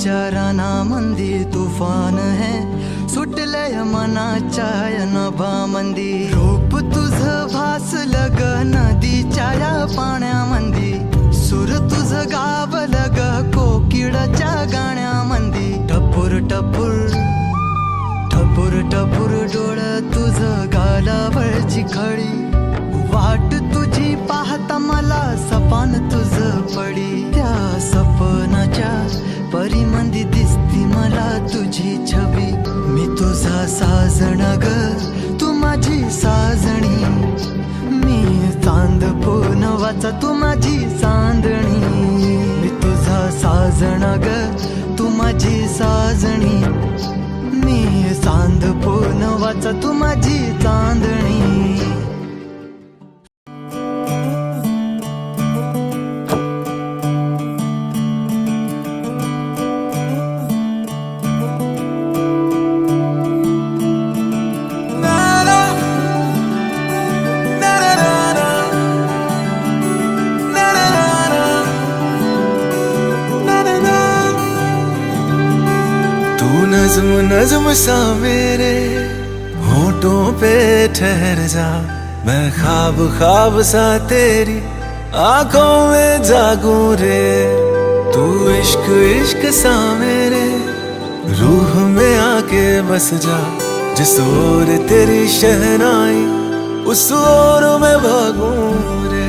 विचाराना मंदी तुफान है सुटलय मनाच्या नभामंदी रूप तुझ भासलं ग नदीच्या या पाण्यामंदी सूर तुझ गावलं ग कोकिळाच्या गाण्यामंदी टपूर टपूर टपूर टपूर डोळं तुझ गालावरची खळी वाट तुझी पाहता मला सपान तुझ पडी त्या सपनाच्या परिमंदी दिसती मला तुझी छबी मी तुझा साजण ग तू माझी साजणी मी चांद पोनवाचा तू माझी चांदणी मी तुझा साजण ग तू माझी साजणी मी चांद पोनवाचा तू माझी चांदणी नज़्म नज़्म सा मेरे होठों पे ठहर जा मैं ख्वाब ख्वाब सा तेरी आंखों में जागूं रे तू इश्क इश्क सा मेरे रूह में आके बस जा जिस ओर तेरी शहनाई उस ओर मैं भागूं रे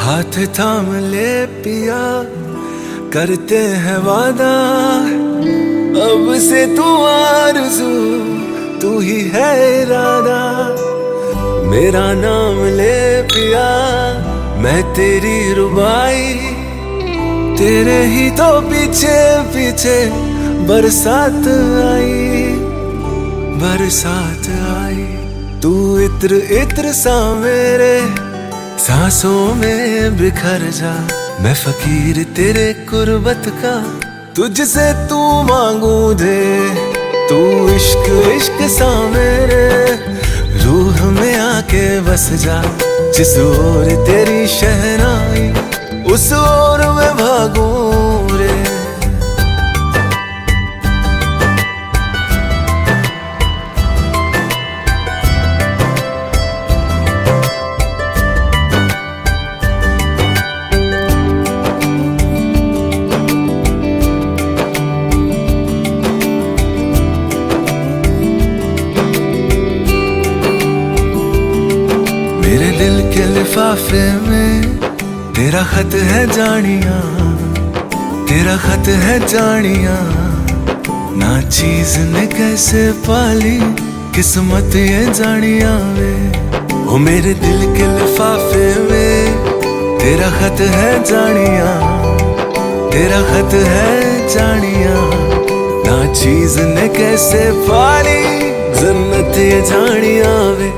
हाथ थाम ले पिया करते हैं वादा अब से तू आरज़ू तू ही है इरादा मेरा नाम ले पिया मैं तेरी रुबाई तेरे ही तो पीछे पीछे बरसात आई तू इत्र इत्र सा मेरे सांसों में बिखर जा मैं फकीर तेरे कुर्बत का तुझसे तू मांगू दे तू इश्क इश्क सा मेरे रूह में आके बस जा जिस ओर तेरी शहनाई उस ओर मैं भागूं रे मेरे दिल के लिफाफे में तेरा खत है जानिया तेरा खत है जानिया ना चीज ने कैसे पाली किस्मत ये जानिया वे ओ मेरे दिल के लिफाफे में तेरा खत है जानिया तेरा खत है जानिया ना चीज ने कैसे पाली जन्नत ये जानिया वे